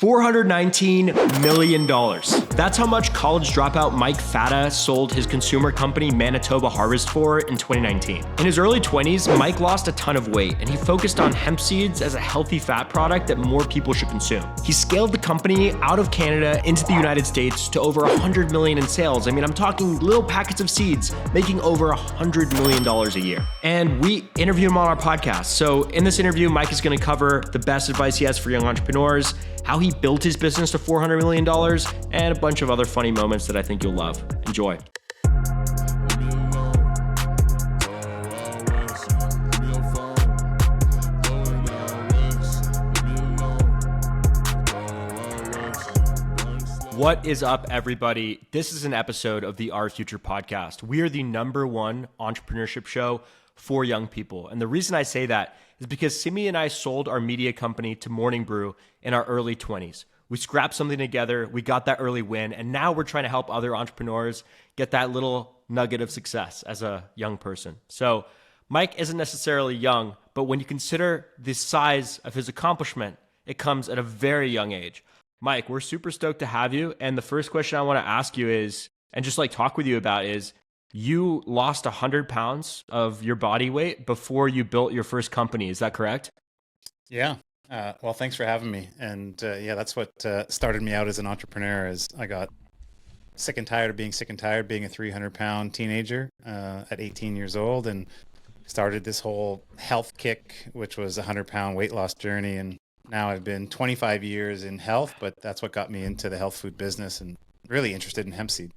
$419 million. That's how much college dropout Mike Fata sold his consumer company Manitoba Harvest for in 2019. In his early 20s, Mike lost a ton of weight and he focused on hemp seeds as a healthy fat product that more people should consume. He scaled the company out of Canada into the United States to over $100 million in sales. I mean, I'm talking little packets of seeds making over $100 million a year. And we interviewed him on our podcast. So in this interview, Mike is going to cover the best advice he has for young entrepreneurs, how he built his business to $400 million, and a bunch of other funny moments that I think you'll love. Enjoy. What is up, everybody? This is an episode of the Our Future podcast. We are the #1 entrepreneurship show for young people. And the reason I say that is because Simi and I sold our media company to Morning Brew in our early 20s. We scrapped something together, we got that early win, and now we're trying to help other entrepreneurs get that little nugget of success as a young person. So Mike isn't necessarily young, but when you consider the size of his accomplishment, it comes at a very young age. Mike, we're super stoked to have you. And the first question I want to ask you is, and just like talk with you about is, you lost 100 pounds of your body weight before you built your first company. Is that correct? Yeah. Well, thanks for having me. And yeah, that's what started me out as an entrepreneur. Is I got sick and tired of being sick and tired being a 300-pound teenager at 18 years old, and started this whole health kick, which was a 100-pound weight loss journey. And now I've been 25 years in health, but that's what got me into the health food business and really interested in hemp seed.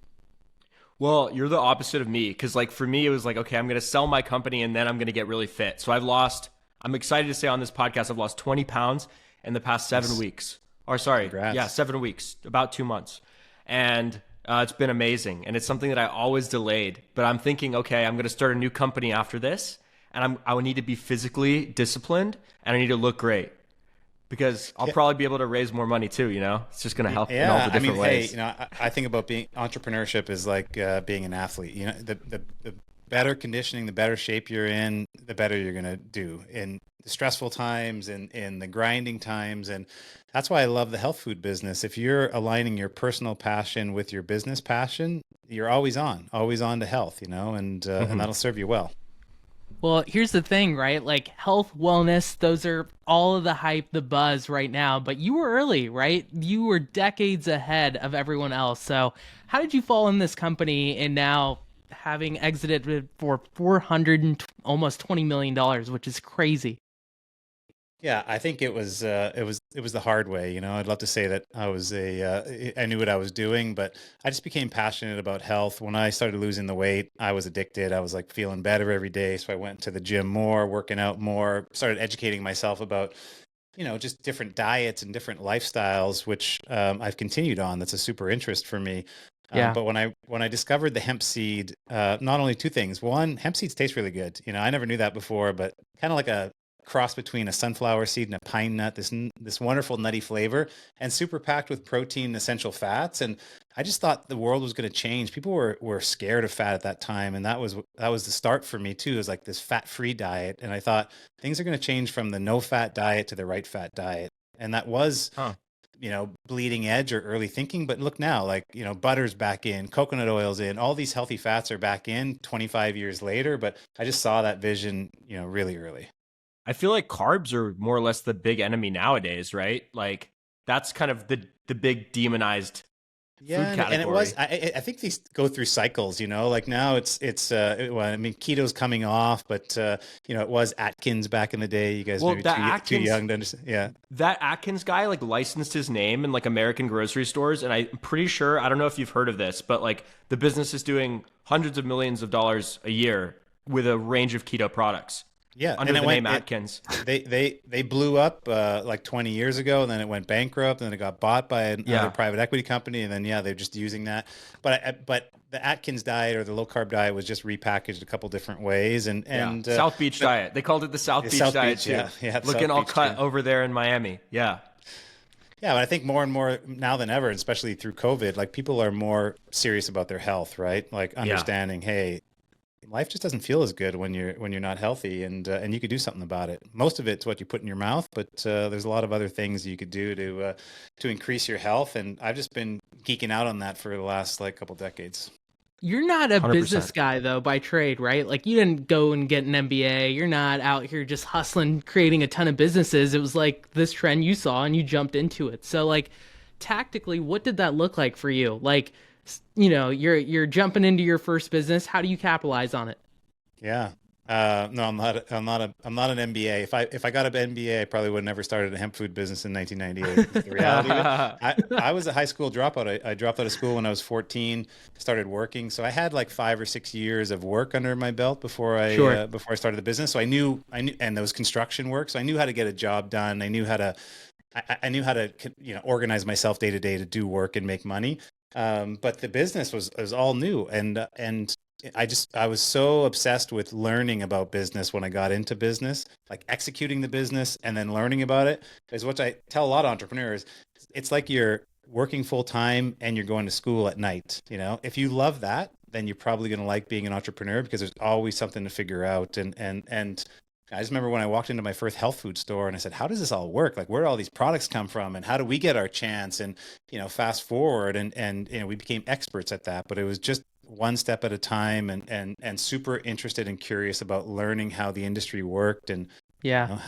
Well, you're the opposite of me, because like for me, it was like, okay, I'm going to sell my company and then I'm going to get really fit. So I'm excited to say on this podcast, I've lost 20 pounds in the past 7 weeks. Or sorry, Congrats. Yeah, 7 weeks, about 2 months. And it's been amazing. And it's something that I always delayed. But I'm thinking, okay, I'm going to start a new company after this. And I would need to be physically disciplined and I need to look great. Because I'll probably be able to raise more money too, you know? It's just going to help in all the different ways. Hey, you know, I think about being entrepreneurship is like being an athlete. You know, the better conditioning, the better shape you're in, the better you're going to do in the stressful times and in the grinding times. And that's why I love the health food business. If you're aligning your personal passion with your business passion, you're always on to health, you know, and that'll serve you well. Well, here's the thing, right? Like health, wellness, those are all of the hype, the buzz right now. But you were early, right? You were decades ahead of everyone else. So how did you fall in this company and now having exited for almost $20 million, which is crazy? Yeah, I think it was the hard way. You know, I'd love to say that I knew what I was doing, but I just became passionate about health. When I started losing the weight, I was addicted. I was like feeling better every day. So I went to the gym more, working out more, started educating myself about, you know, just different diets and different lifestyles, which I've continued on. That's a super interest for me. Yeah. But when I discovered the hemp seed, not only two things. One, hemp seeds taste really good. You know, I never knew that before, but kind of like a cross between a sunflower seed and a pine nut, this wonderful nutty flavor, and super packed with protein and essential fats. And I just thought the world was going to change. People were scared of fat at that time, and that was the start for me too. It was like this fat-free diet, and I thought things are going to change from the no-fat diet to the right fat diet, and that was. You know, bleeding edge or early thinking, but look now, like, you know, butter's back in, coconut oil's in, all these healthy fats are back in 25 years later. But I just saw that vision, you know, really early. I feel like carbs are more or less the big enemy nowadays, right? Like that's kind of the big demonized food category. And it was, I think these go through cycles, you know, like now well, I mean, keto's coming off, but you know, it was Atkins back in the day. You guys maybe too young to understand. Yeah. That Atkins guy like licensed his name in like American grocery stores. And I'm pretty sure, I don't know if you've heard of this, but like the business is doing hundreds of millions of dollars a year with a range of keto products. Yeah, under the name Atkins. They blew up like 20 years ago, and then it went bankrupt, and then it got bought by another private equity company, and then they're just using that. But the Atkins diet or the low carb diet was just repackaged a couple different ways, and South Beach diet. They called it the South Beach diet too. Yeah, looking all cut over there in Miami. Yeah. Yeah, but I think more and more now than ever, especially through COVID, like people are more serious about their health, right? Like understanding, hey, life just doesn't feel as good when you're not healthy, and you could do something about it. Most of it's what you put in your mouth, but there's a lot of other things you could do to increase your health. And I've just been geeking out on that for the last like couple decades. You're not a business 100%. guy though by trade, right? Like you didn't go and get an MBA. You're not out here just hustling, creating a ton of businesses. It was like this trend you saw and you jumped into it. So like tactically, what did that look like for you? Like, you're jumping into your first business. How do you capitalize on it? Yeah. No, I'm not an MBA. If I got an MBA, I probably would have never started a hemp food business in 1998. Is the reality of it. I was a high school dropout. I dropped out of school when I was 14, started working. So I had like 5 or 6 years of work under my belt Sure. before I started the business. So I knew, and there was construction work. So I knew how to get a job done. I knew how to, organize myself day to day to do work and make money. But the business was all new, and I was so obsessed with learning about business when I got into business, like executing the business and then learning about it. Because what I tell a lot of entrepreneurs, it's like you're working full time and you're going to school at night. If you love that, then you're probably going to like being an entrepreneur because there's always something to figure out. And I just remember when I walked into my first health food store and I said, how does this all work? Like, where do all these products come from and how do we get our chance? And, fast forward and we became experts at that, but it was just one step at a time and super interested and curious about learning how the industry worked and Yeah.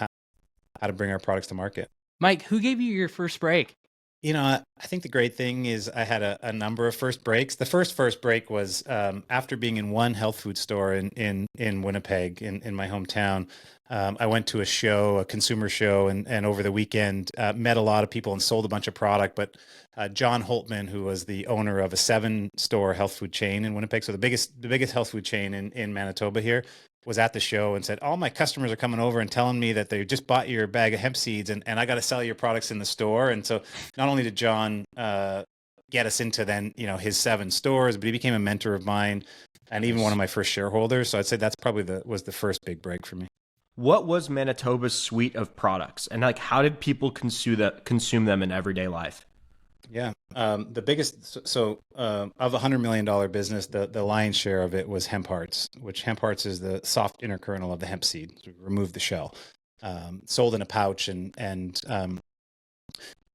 how to bring our products to market. Mike, who gave you your first break? I think the great thing is I had a number of first breaks. The first break was after being in one health food store in Winnipeg, in my hometown. I went to a consumer show, and over the weekend met a lot of people and sold a bunch of product. But John Holtman, who was the owner of a 7-store health food chain in Winnipeg, so the biggest health food chain in Manitoba here, was at the show and said, all my customers are coming over and telling me that they just bought your bag of hemp seeds and I got to sell your products in the store. And so not only did John get us into then, his 7 stores, but he became a mentor of mine and even one of my first shareholders. So I'd say that's probably was the first big break for me. What was Manitoba's suite of products, and like how did people consume them in everyday life? Yeah. The biggest, of a $100 million business, the lion's share of it was hemp hearts, which hemp hearts is the soft inner kernel of the hemp seed. So we remove the shell, sold in a pouch and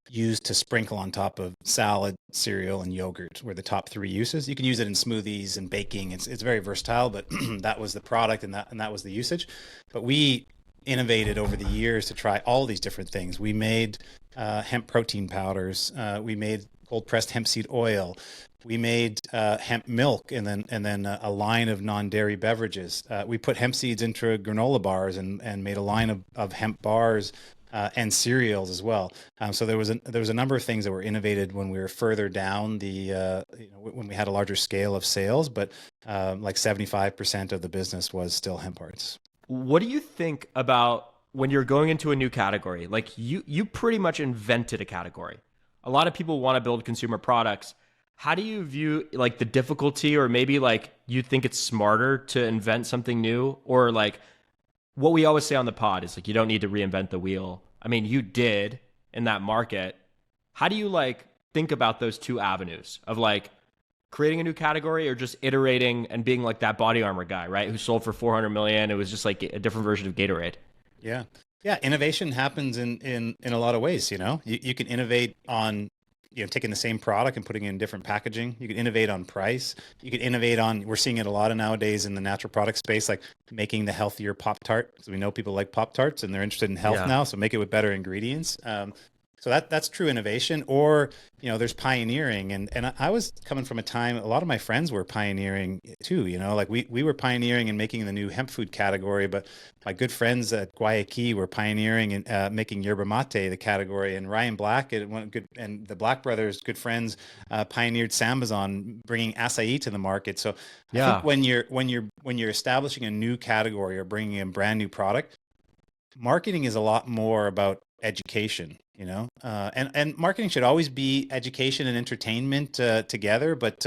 used to sprinkle on top of salad, cereal, and yogurt were the top 3 uses. You can use it in smoothies and baking. It's very versatile, but that was the product and that was the usage. But we innovated over the years to try all these different things. We made hemp protein powders. We made cold pressed hemp seed oil. We made hemp milk, and then a line of non-dairy beverages. We put hemp seeds into granola bars and made a line of hemp bars and cereals as well. So there was a number of things that were innovated when we were further down when we had a larger scale of sales, but like 75% of the business was still hemp hearts. What do you think about when you're going into a new category? Like you pretty much invented a category. A lot of people want to build consumer products. How do you view like the difficulty, or maybe like you think it's smarter to invent something new, or like what we always say on the pod is like you don't need to reinvent the wheel. I mean, you did in that market. How do you like think about those two avenues of like creating a new category or just iterating and being like that body armor guy, right? Who sold for 400 million. It was just like a different version of Gatorade. Yeah. Yeah. Innovation happens in a lot of ways. You can innovate on, taking the same product and putting it in different packaging. You can innovate on price. You can innovate on, we're seeing it a lot of nowadays in the natural product space, like making the healthier Pop-Tart, because we know people like Pop-Tarts and they're interested in health now. So make it with better ingredients. So that's true innovation. Or, there's pioneering. And I was coming from a time, a lot of my friends were pioneering too, like we were pioneering and making the new hemp food category, but my good friends at Guayaquil were pioneering and making yerba mate the category. And Ryan Black and the Black brothers, good friends, pioneered Sambazon, bringing acai to the market. So I think when you're establishing a new category or bringing in a brand new product, marketing is a lot more about education, and marketing should always be education and entertainment together. But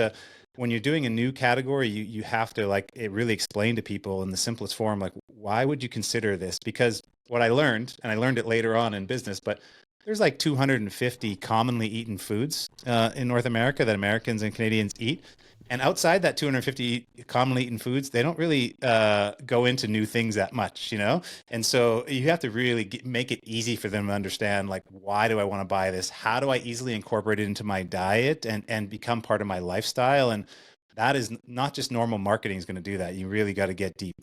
when you're doing a new category, you have to really explain to people in the simplest form, like, why would you consider this? Because what I learned, and I learned it later on in business, but there's like 250 commonly eaten foods in North America that Americans and Canadians eat. And outside that 250 commonly eaten foods, they don't really go into new things that much, you know? And so you have to really make it easy for them to understand, like, why do I want to buy this? How do I easily incorporate it into my diet and become part of my lifestyle? And that is not just normal marketing is going to do that. You really got to get deep.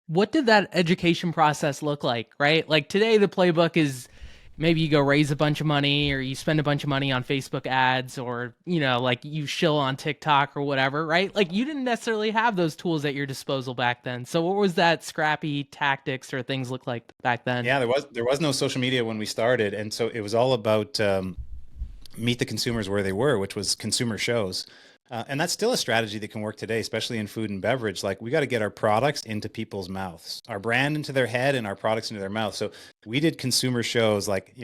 What did that education process look like, right? Like today, the playbook is maybe you go raise a bunch of money or you spend a bunch of money on Facebook ads or, like you shill on TikTok or whatever, right? Like you didn't necessarily have those tools at your disposal back then. So what was that scrappy tactics or things look like back then? Yeah, there was no social media when we started. And so it was all about meet the consumers where they were, which was consumer shows. And that's still a strategy that can work today, especially in food and beverage. Like we got to get our products into people's mouths, our brand into their head and our products into their mouth. So we did consumer shows like,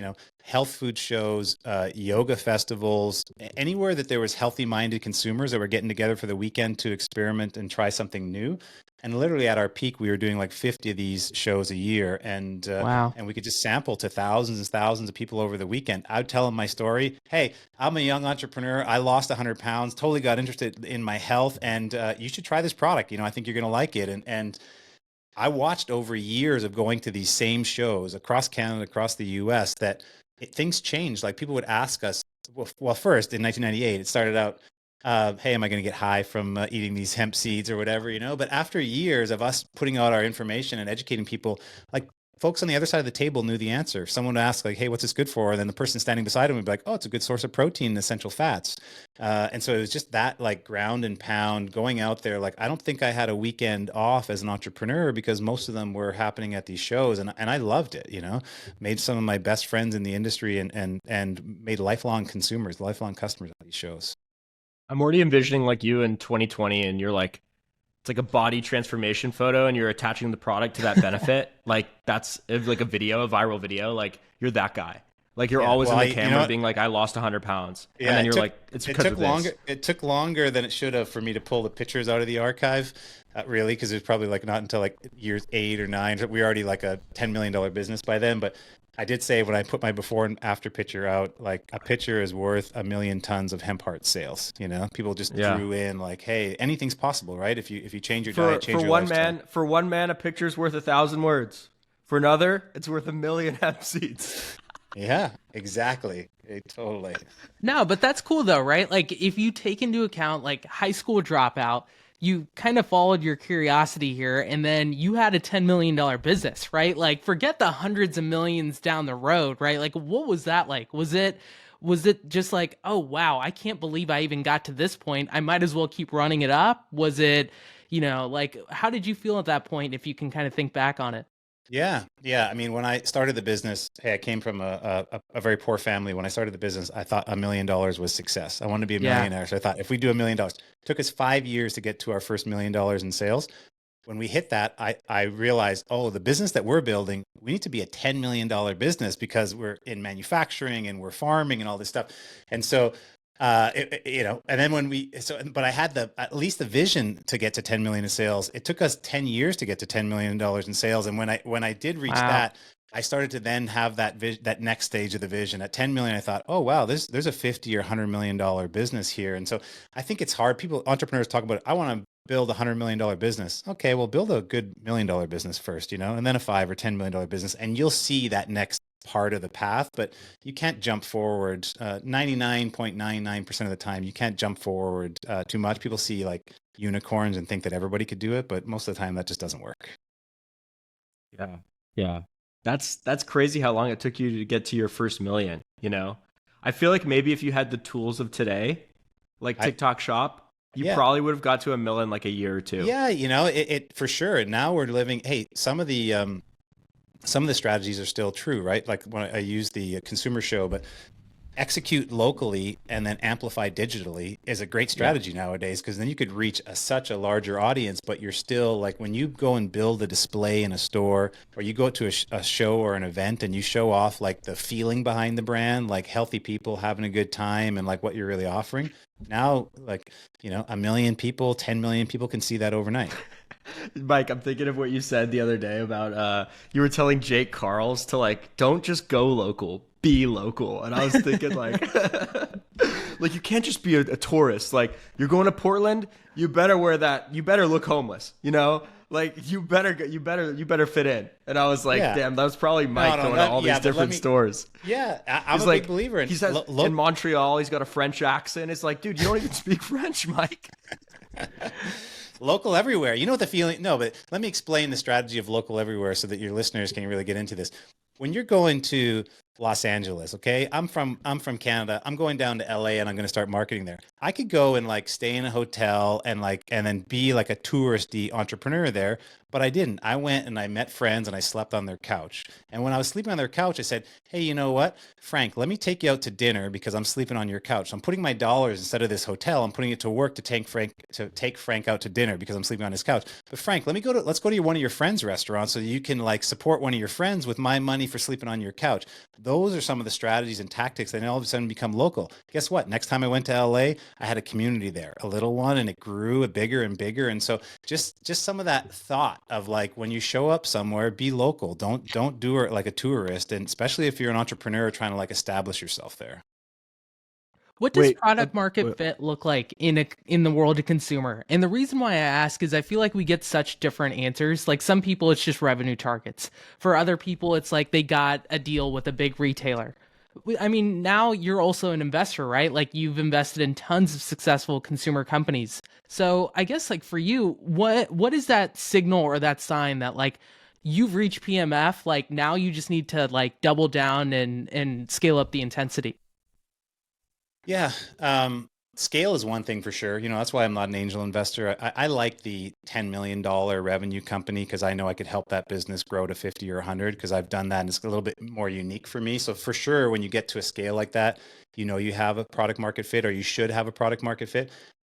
health food shows, yoga festivals, anywhere that there was healthy minded consumers that were getting together for the weekend to experiment and try something new. And literally at our peak, we were doing like 50 of these shows a year. And Wow. and we could just sample to thousands and thousands of people over the weekend. I would tell them my story. Hey, I'm a young entrepreneur. I lost 100 pounds, totally got interested in my health. And you should try this product. I think you're going to like it. And I watched over years of going to these same shows across Canada, across the US, that things changed. Like people would ask us, well, first in 1998, it started out, hey, am I going to get high from eating these hemp seeds or whatever, But after years of us putting out our information and educating people, like folks on the other side of the table knew the answer. Someone would ask like, hey, what's this good for? And then the person standing beside them would be like, oh, it's a good source of protein and essential fats. And so it was just that like ground and pound going out there. Like, I don't think I had a weekend off as an entrepreneur because most of them were happening at these shows. And I loved it, made some of my best friends in the industry and made lifelong consumers, lifelong customers at these shows. I'm already envisioning like you in 2020 and you're like, it's like a body transformation photo and you're attaching the product to that benefit. Like that's like a video, a viral video. Like you're that guy. Like you're always in the camera being like, I lost 100 pounds. Yeah, and then you're like, it's because of this. It took longer than it should have for me to pull the pictures out of the archive, really, because it was probably like not until like years 8 or 9. We were already like a $10 million business by then. But I did say when I put my before and after picture out, like a picture is worth 1 million tons of hemp heart sales. People just drew in like, hey, anything's possible, right? If you change your diet, change your lifestyle. For one man, a picture's worth 1,000 words. For another, it's worth 1 million hemp seeds. Yeah, exactly. Totally. No, but that's cool though, right? Like if you take into account like high school dropout, you kind of followed your curiosity here and then you had a $10 million business, right? Like forget the hundreds of millions down the road, right? Like what was that like? Was it just like, oh wow, I can't believe I even got to this point. I might as well keep running it up. Was it, like how did you feel at that point if you can kind of think back on it? Yeah. I mean, when I started the business, hey, I came from a very poor family. When I started the business, I thought $1 million was success. I wanted to be a millionaire. So I thought if we do $1 million, it took us 5 years to get to our first $1 million in sales. When we hit that, I realized, oh, the business that we're building, we need to be a $10 million business because we're in manufacturing and we're farming and all this stuff. And so and then but I had at least the vision to get to 10 million in sales. It took us 10 years to get to $10 million in sales. And when I did reach that, I started to then have that next stage of the vision at 10 million. I thought, oh, wow, there's a 50 or $100 million business here. And so I think it's hard. Entrepreneurs talk about, I want to build $100 million business. Okay, well, build a good $1 million business first, and then a $5 or $10 million business. And you'll see that next part of the path, but you can't jump forward 99.99% of the time. You can't jump forward too much. People see like unicorns and think that everybody could do it, but most of the time that just doesn't work. Yeah. That's crazy how long it took you to get to your first million, I feel like maybe if you had the tools of today, like TikTok Shop, you probably would have got to $1 million in like a year or two. Yeah, it for sure. And now we're living, hey, some of the strategies are still true, right? Like when I use the consumer show, but execute locally and then amplify digitally is a great strategy nowadays, because then you could reach such a larger audience, but you're still like when you go and build a display in a store or you go to a show or an event and you show off like the feeling behind the brand, like healthy people having a good time and like what you're really offering. Now, like, 1 million people, 10 million people can see that overnight. Mike, I'm thinking of what you said the other day about you were telling Jake Carls to like, don't just go local, be local. And I was thinking like, Like you can't just be a tourist. Like you're going to Portland, you better wear that. You better look homeless. You know, like you better fit in. And I was like, Yeah. damn, that was probably Mike going to all these different stores. Yeah, I'm He's a like, big believer in. he says in Montreal, he's got a French accent. It's like, dude, you don't even speak French, Mike. Local everywhere. You know what the feeling? No, but let me explain the strategy of local everywhere so that your listeners can really get into this. When you're going to Los Angeles, okay? I'm from Canada. I'm going down to LA and I'm going to start marketing there. I could go and like stay in a hotel and then be like a touristy entrepreneur there, but I didn't. I went and I met friends and I slept on their couch. And when I was sleeping on their couch, I said, "Hey, you know what? Frank, let me take you out to dinner because I'm sleeping on your couch. I'm putting my dollars instead of this hotel. I'm putting it to work to take Frank out to dinner because I'm sleeping on his couch. But Frank, let's go to one of your friends' restaurants so you can like support one of your friends with my money for sleeping on your couch." Those are some of the strategies and tactics that all of a sudden become local. Guess what? Next time I went to LA, I had a community there, a little one, and it grew bigger and bigger. And so just some of that thought of like when you show up somewhere, be local. Don't do it like a tourist, and especially if you're an entrepreneur trying to like establish yourself there. What does product market fit look like in the world of consumer? And the reason why I ask is I feel like we get such different answers. Like some people, it's just revenue targets. For other people, it's like they got a deal with a big retailer. I mean, now you're also an investor, right? Like you've invested in tons of successful consumer companies. So I guess like for you, what is that signal or that sign that like you've reached PMF? Like now you just need to like double down and scale up the intensity. Yeah. Scale is one thing for sure. You know, that's why I'm not an angel investor. I like the $10 million revenue company because I know I could help that business grow to 50 or 100 because I've done that and it's a little bit more unique for me. So for sure, when you get to a scale like that, you know, you have a product market fit or you should have a product market fit.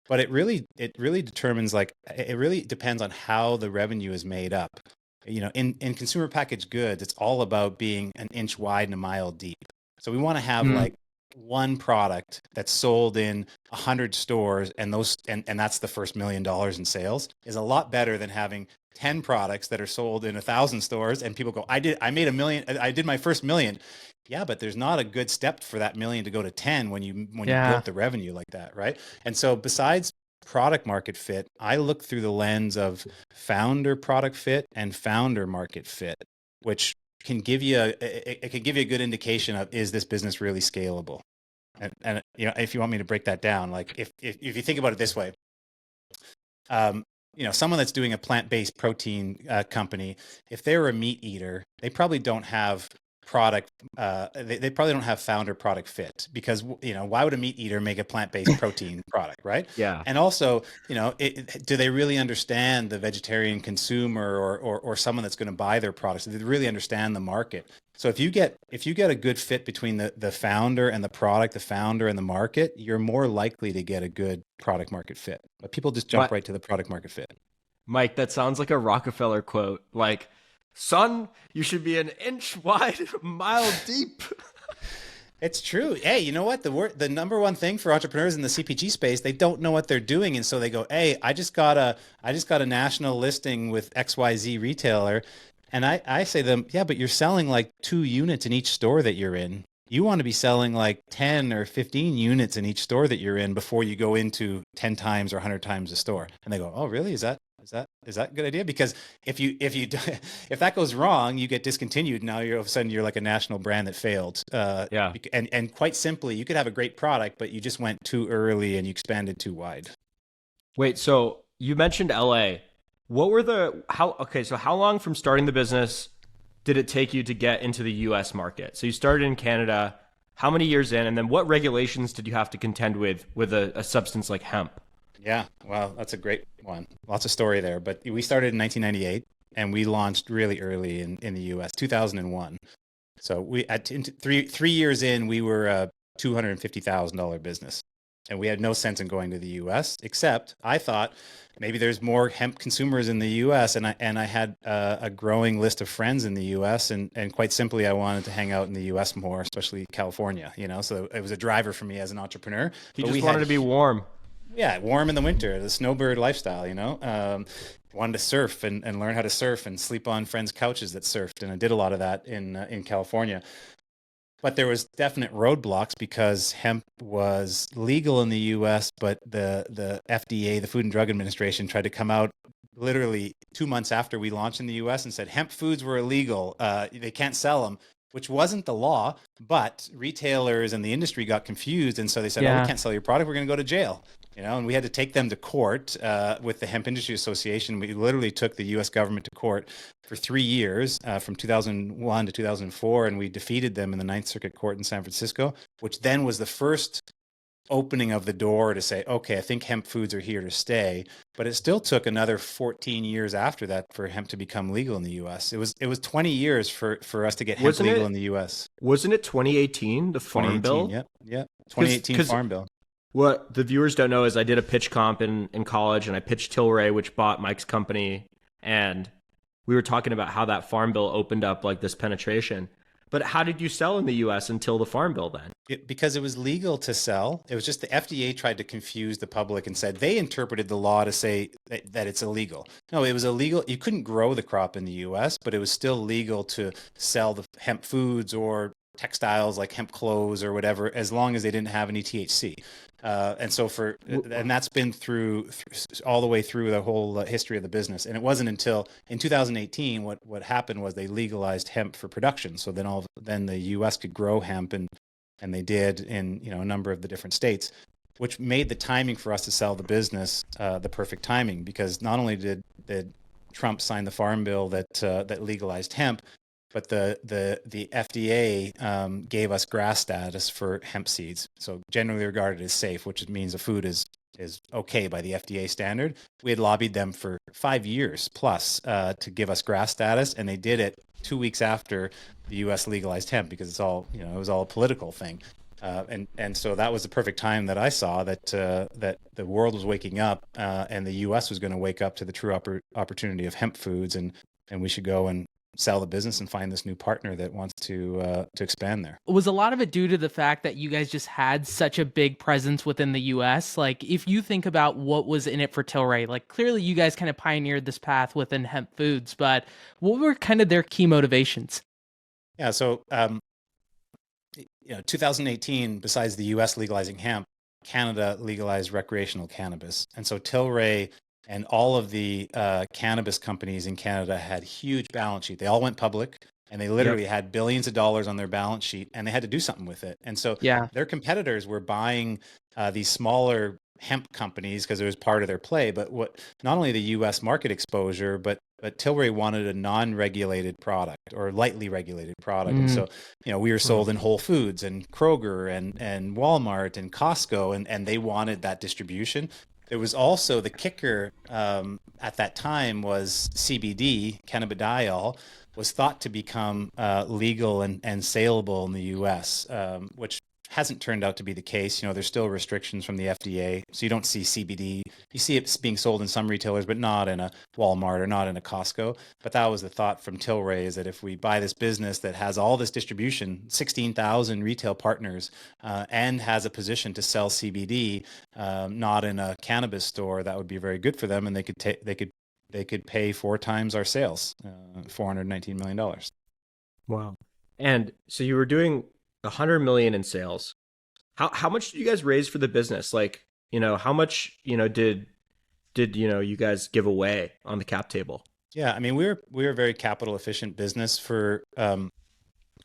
But it really determines like, it really depends on how the revenue is made up. You know, in consumer packaged goods, it's all about being an inch wide and a mile deep. So we want to have like one product that's sold in 100 stores and that's the first $1 million in sales is a lot better than having 10 products that are sold in 1,000 stores and people go, I made $1 million. I did my first $1 million. Yeah, but there's not a good step for that $1 million to go to 10 when you built the revenue like that, right? And so besides product market fit, I look through the lens of founder product fit and founder market fit, which can give you a good indication of, is this business really scalable? And you know, if you want me to break that down, like if you think about it this way, you know, someone that's doing a plant-based protein company, if they're a meat eater, they probably don't have product. They probably don't have founder product fit because, you know, why would a meat eater make a plant-based protein product, right? Yeah. And also, you know, do they really understand the vegetarian consumer or someone that's going to buy their products? Do they really understand the market? So if you get a good fit between the founder and the product, the founder and the market, you're more likely to get a good product market fit. But people just jump right to the product market fit. Mike, that sounds like a Rockefeller quote. Like, son, you should be an inch wide, a mile deep. It's true. Hey, you know what? The number one thing for entrepreneurs in the CPG space, they don't know what they're doing, and so they go, "Hey, I just got a national listing with XYZ retailer." And I say to them, yeah, but you're selling like 2 units in each store that you're in. You want to be selling like 10 or 15 units in each store that you're in before you go into 10 times or 100 times a store. And they go, oh, really? Is that a good idea? Because if that goes wrong, you get discontinued. Now all of a sudden you're like a national brand that failed. Yeah. And quite simply, you could have a great product, but you just went too early and you expanded too wide. Wait, so you mentioned LA. So how long from starting the business did it take you to get into the US market? So you started in Canada, how many years in, and then what regulations did you have to contend with a substance like hemp? Yeah, well, that's a great one. Lots of story there, but we started in 1998 and we launched really early in the US, 2001. So we at 3 years in, we were a $250,000 business. And we had no sense in going to the US, except I thought maybe there's more hemp consumers in the US. And I had a growing list of friends in the US. And quite simply, I wanted to hang out in the US more, especially California, you know, so it was a driver for me as an entrepreneur. You just wanted to be warm. Yeah, warm in the winter, the snowbird lifestyle, you know. Wanted to surf and learn how to surf and sleep on friends' couches that surfed. And I did a lot of that in California. But there was definite roadblocks because hemp was legal in the U.S., but the FDA, the Food and Drug Administration, tried to come out literally 2 months after we launched in the U.S. and said hemp foods were illegal. They can't sell them, which wasn't the law. But retailers and the industry got confused, and so they said, "Oh, we Yeah. can't sell your product. We're going to go to jail." And we had to take them to court with the Hemp Industry Association. We literally took the U.S. government to court for 3 years, from 2001 to 2004, and we defeated them in the Ninth Circuit Court in San Francisco, which then was the first opening of the door to say, okay, I think hemp foods are here to stay. But it still took another 14 years after that for hemp to become legal in the U.S. It was 20 years for us to get hemp legal in the U.S. Wasn't it 2018, the Farm Bill? Yeah. 2018 Farm Bill. What the viewers don't know is I did a pitch comp in college, and I pitched Tilray, which bought Mike's company, and we were talking about how that Farm Bill opened up like this penetration. But how did you sell in the U.S. until the Farm Bill then? Because it was legal to sell. It was just the FDA tried to confuse the public and said they interpreted the law to say that it's illegal. No, it was illegal. You couldn't grow the crop in the U.S., but it was still legal to sell the hemp foods or textiles like hemp clothes or whatever, as long as they didn't have any THC. And that's been through all the way through the whole history of the business. And it wasn't until in 2018 what happened was they legalized hemp for production. So then the U.S. could grow hemp, and they did in a number of the different states, which made the timing for us to sell the business the perfect timing, because not only did Trump sign the Farm Bill that legalized hemp, but the FDA gave us GRAS status for hemp seeds, so generally regarded as safe, which means the food is okay by the FDA standard. We had lobbied them for 5 years plus to give us GRAS status, and they did it 2 weeks after the U.S. legalized hemp, because it was all a political thing. And so that was the perfect time that I saw that the world was waking up, and the U.S. was going to wake up to the true opportunity of hemp foods, and we should go and sell the business and find this new partner that wants to expand there. Was a lot of it due to the fact that you guys just had such a big presence within the US? Like, if you think about what was in it for Tilray, like clearly you guys kind of pioneered this path within hemp foods, but what were kind of their key motivations? Yeah, so 2018, besides the US legalizing hemp, Canada legalized recreational cannabis. And so Tilray and all of the cannabis companies in Canada had huge balance sheet. They all went public, and they literally had billions of dollars on their balance sheet, and they had to do something with it. And so their competitors were buying these smaller hemp companies because it was part of their play. But not only the U.S. market exposure, but Tilray wanted a non-regulated product or lightly regulated product. And so, we were sold in Whole Foods and Kroger and Walmart and Costco, and they wanted that distribution. There was also the kicker at that time was CBD, cannabidiol, was thought to become legal and saleable in the U.S., which hasn't turned out to be the case. There's still restrictions from the FDA, so you don't see CBD. You see it being sold in some retailers, but not in a Walmart or not in a Costco. But that was the thought from Tilray, is that if we buy this business that has all this distribution, 16,000 retail partners, and has a position to sell CBD, not in a cannabis store, that would be very good for them, and they could pay 4 times our sales, $419 million. Wow. And so you were doing 100 million in sales. How much did you guys raise for the business? Like, how much, did you guys give away on the cap table? Yeah, I mean, we're a very capital efficient business.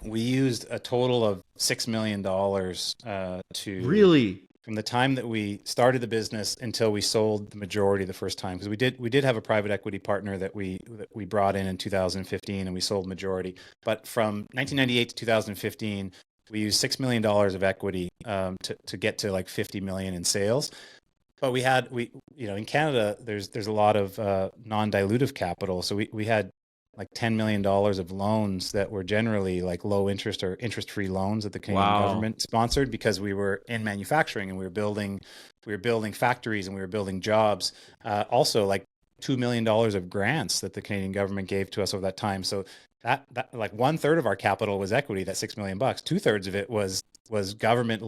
We used a total of $6 million to really, from the time that we started the business until we sold the majority the first time, because we did have a private equity partner that we brought in 2015, and we sold majority. But from 1998 to 2015, we used $6 million of equity to get to like 50 million in sales. But in Canada, there's a lot of non-dilutive capital. So we had like $10 million of loans that were generally like low interest or interest-free loans that the Canadian government sponsored, because we were in manufacturing and we were building factories and we were building jobs. Also, like $2 million of grants that the Canadian government gave to us over that time. So that like 1/3 of our capital was equity, that $6 million. 2/3 of it was government,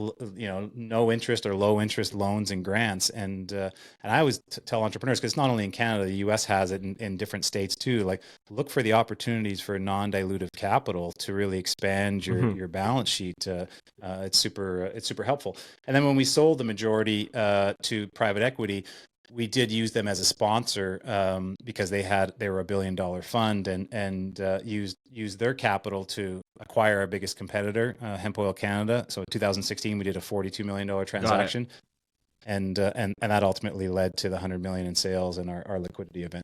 no interest or low interest loans and grants. And I always tell entrepreneurs, because it's not only in Canada, the US has it in different states too, like look for the opportunities for non-dilutive capital to really expand your balance sheet. It's super helpful. And then when we sold the majority to private equity, we did use them as a sponsor because they were $1 billion fund, and used their capital to acquire our biggest competitor, Hemp Oil Canada. So in 2016, we did a $42 million transaction, and that ultimately led to the $100 million in sales and our liquidity event.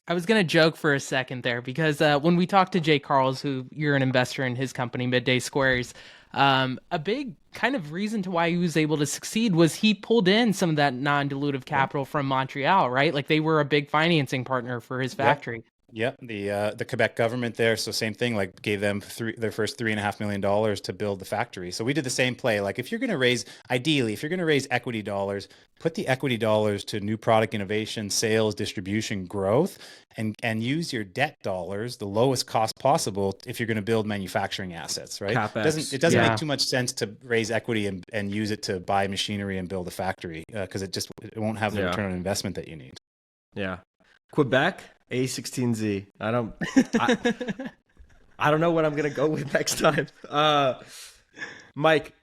I was going to joke for a second there because when we talked to Jay Carls, who you're an investor in his company, Midday Squares, a big kind of reason to why he was able to succeed was he pulled in some of that non-dilutive capital from Montreal, right? Like they were a big financing partner for his factory. Yep. The Quebec government there, so same thing, like gave them their first $3.5 million to build the factory. So we did the same play. Like if you're going to raise equity dollars, put the equity dollars to new product innovation, sales, distribution, growth, and use your debt dollars, the lowest cost possible, if you're going to build manufacturing assets, right? CapEx. It doesn't make too much sense to raise equity and use it to buy machinery and build a factory because it won't have the return on investment that you need. Yeah. Quebec, A16Z. I don't know what I'm gonna go with next time. Mike,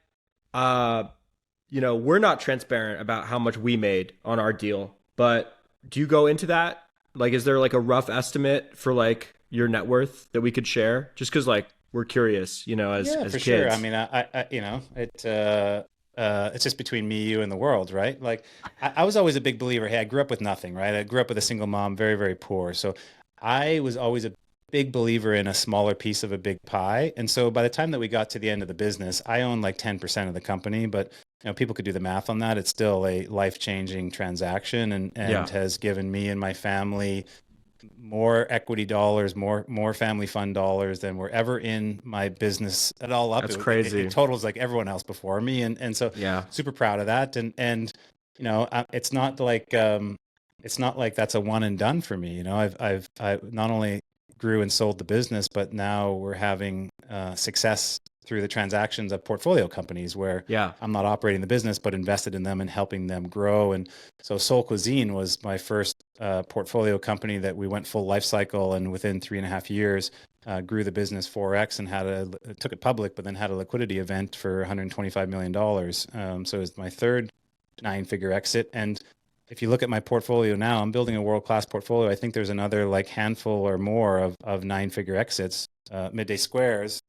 we're not transparent about how much we made on our deal, but do you go into that? Like, is there like a rough estimate for like your net worth that we could share? Just because like we're curious, as for kids. sure. I mean, it's just between me, you, and the world, right? Like, I was always a big believer. Hey, I grew up with nothing, right? I grew up with a single mom, very, very poor. So I was always a big believer in a smaller piece of a big pie. And so by the time that we got to the end of the business, I owned like 10% of the company, but people could do the math on that. It's still a life-changing transaction and has given me and my family more equity dollars, more family fund dollars than were ever in my business at all up. That's crazy. It totals like everyone else before me. And so super proud of that. And it's not like that's a one and done for me. I've not only grew and sold the business, but now we're having success through the transactions of portfolio companies where I'm not operating the business, but invested in them and helping them grow. And so Soul Cuisine was my first portfolio company that we went full life cycle, and within 3.5 years grew the business 4x and took it public, but then had a liquidity event for $125 million. So it was my third 9-figure exit. And if you look at my portfolio now, I'm building a world-class portfolio. I think there's another like handful or more of 9-figure exits. Midday Squares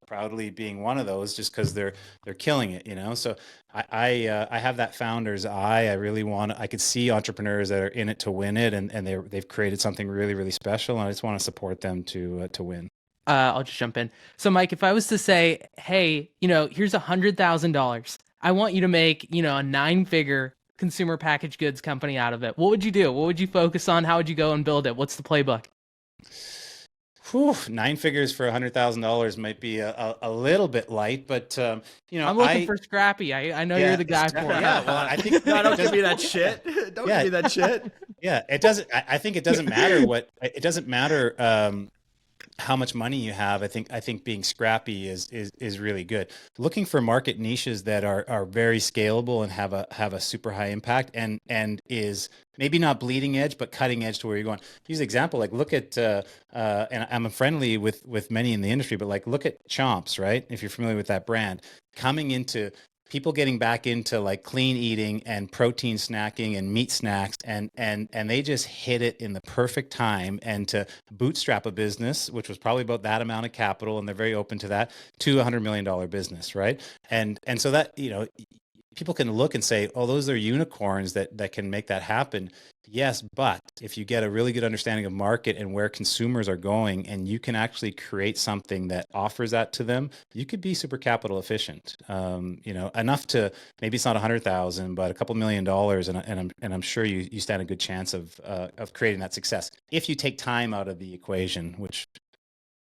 proudly being one of those, just because they're killing it, So I have that founder's eye. I could see entrepreneurs that are in it to win it, and they've created something really, really special, and I just want to support them to win. I'll just jump in. So Mike, if I was to say, hey, here's $100,000, I want you to make a 9-figure consumer packaged goods company out of it, what would you do? What would you focus on? How would you go and build it? What's the playbook? 9 figures for $100,000 might be a little bit light, but I'm looking for scrappy. I know you're the guy for it. Yeah, well, I think don't give me that shit. Don't give me that shit. Yeah, it doesn't. I think it doesn't matter it doesn't matter how much money you have. I think being scrappy is really good. Looking for market niches that are very scalable and have a super high impact and is maybe not bleeding edge, but cutting edge to where you're going. Use an example, like look at, and I'm friendly with many in the industry, but like look at Chomps, right? If you're familiar with that brand, coming into people getting back into like clean eating and protein snacking and meat snacks, and they just hit it in the perfect time, and to bootstrap a business, which was probably about that amount of capital, and they're very open to that, to $100 million business, right? And so that, people can look and say, oh, those are unicorns that can make that happen. Yes, but if you get a really good understanding of market and where consumers are going, and you can actually create something that offers that to them, you could be super capital efficient. Enough to, maybe it's not 100,000, but a couple $1 million, and I'm sure you stand a good chance of creating that success if you take time out of the equation, which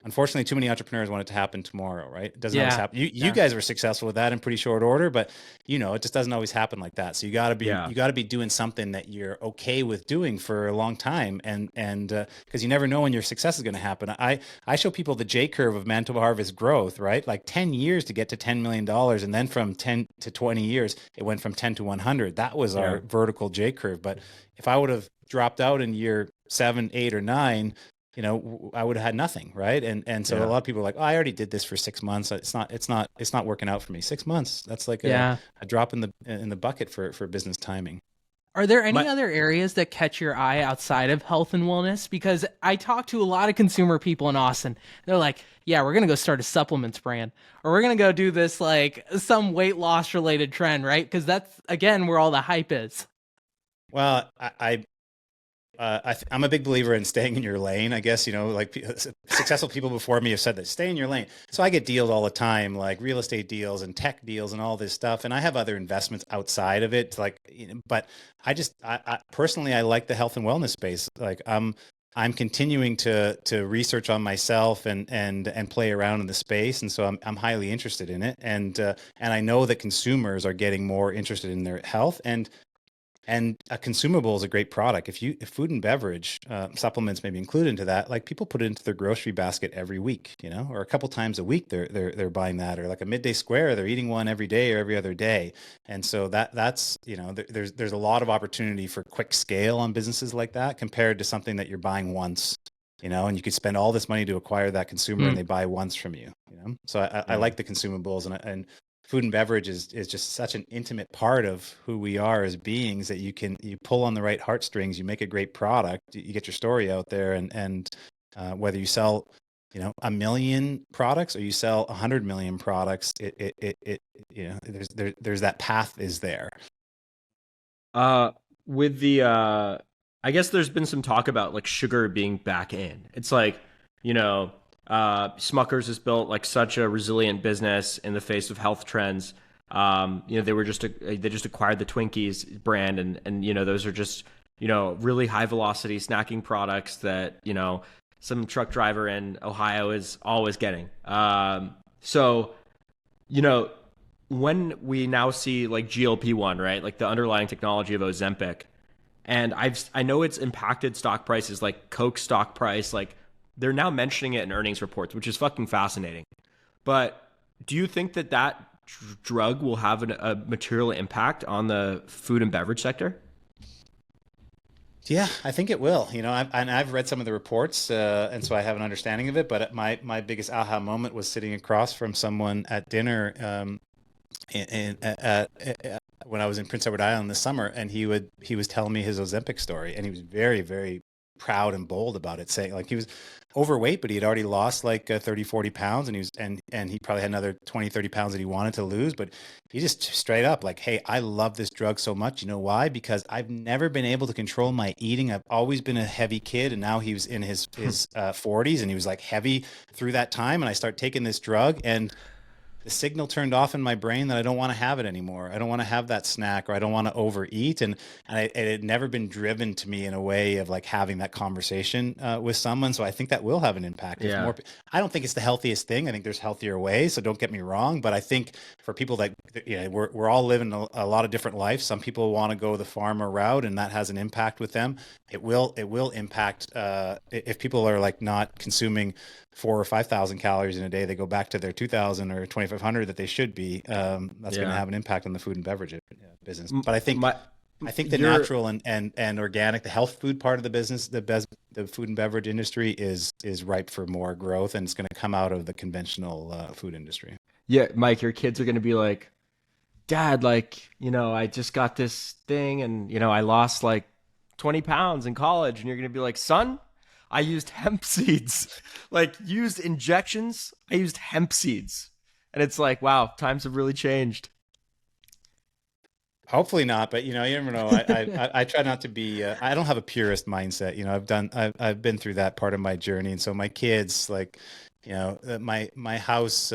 unfortunately, too many entrepreneurs want it to happen tomorrow, right? It doesn't always Yeah. happen. You Yeah. guys were successful with that in pretty short order, but it just doesn't always happen like that. So you got to be doing something that you're okay with doing for a long time, and because you never know when your success is going to happen. I show people the J curve of Manitoba Harvest growth, right? Like 10 years to get to $10 million, and then from 10 to 20 years, it went from 10 to 100. That was our vertical J curve. But if I would have dropped out in year 7, 8, or 9, I would have had nothing, right? And so a lot of people are like, oh, I already did this for 6 months. It's not working out for me. 6 months. That's like a drop in the bucket for business timing. Are there any other areas that catch your eye outside of health and wellness? Because I talk to a lot of consumer people in Austin. They're like, yeah, we're going to go start a supplements brand, or we're going to go do this, like some weight loss related trend, right? Because that's, again, where all the hype is. Well, I'm a big believer in staying in your lane. I guess, like successful people before me have said that, stay in your lane. So I get deals all the time, like real estate deals and tech deals and all this stuff. And I have other investments outside of it, but I personally, I like the health and wellness space. Like I'm continuing to research on myself and play around in the space. And so I'm highly interested in it. And I know that consumers are getting more interested in their health, and a consumable is a great product. If food and beverage supplements may be included into that, like people put it into their grocery basket every week, or a couple times a week they're buying that, or like a midday square, they're eating one every day or every other day. And so that's there's a lot of opportunity for quick scale on businesses like that compared to something that you're buying once, and you could spend all this money to acquire that consumer and they buy once from you. So I like the consumables, and food and beverage is just such an intimate part of who we are as beings that you pull on the right heartstrings, you make a great product, you get your story out there, and whether you sell, 1 million products or you sell 100 million products, there's that path is there. With the, I guess there's been some talk about like sugar being back in. It's like, Smucker's has built like such a resilient business in the face of health trends. They just acquired the Twinkies brand, and those are just really high velocity snacking products that some truck driver in Ohio is always getting. So when we now see like GLP-1, right, like the underlying technology of Ozempic, and I know it's impacted stock prices, like Coke stock price, like they're now mentioning it in earnings reports, which is fucking fascinating. But do you think that drug will have a material impact on the food and beverage sector? Yeah, I think it will. I've read some of the reports, and so I have an understanding of it. But my biggest aha moment was sitting across from someone at dinner when I was in Prince Edward Island this summer, and he was telling me his Ozempic story, and he was very, very proud and bold about it, saying like he was overweight, but he had already lost like 30, 40 pounds, and he probably had another 20, 30 pounds that he wanted to lose, but he just straight up like, hey, I love this drug so much. You know why? Because I've never been able to control my eating. I've always been a heavy kid, and now he was in his 40s, and he was like heavy through that time, and I start taking this drug, and the signal turned off in my brain that I don't want to have it anymore. I don't want to have that snack, or I don't want to overeat. And it had never been driven to me in a way of like having that conversation with someone. So I think that will have an impact. Yeah. I don't think it's the healthiest thing. I think there's healthier ways. So don't get me wrong. But I think for people that, we're all living a lot of different lives. Some people want to go the farmer route, and that has an impact with them. It will impact if people are like not consuming 4,000 or 5,000 calories in a day, they go back to their 2,000 or 2,500 that they should be. That's going to have an impact on the food and beverage business. But I think the natural and organic, the health food part of the business, the food and beverage industry is ripe for more growth, and it's going to come out of the conventional food industry. Yeah, Mike, your kids are going to be like, Dad, like, I just got this thing, and I lost like 20 pounds in college, and you're going to be like, son, I used hemp seeds, like used injections. I used hemp seeds. And it's like, wow, times have really changed. Hopefully not, but you never know. I try not to be. I don't have a purist mindset. I've been through that part of my journey, and so my kids, like, My house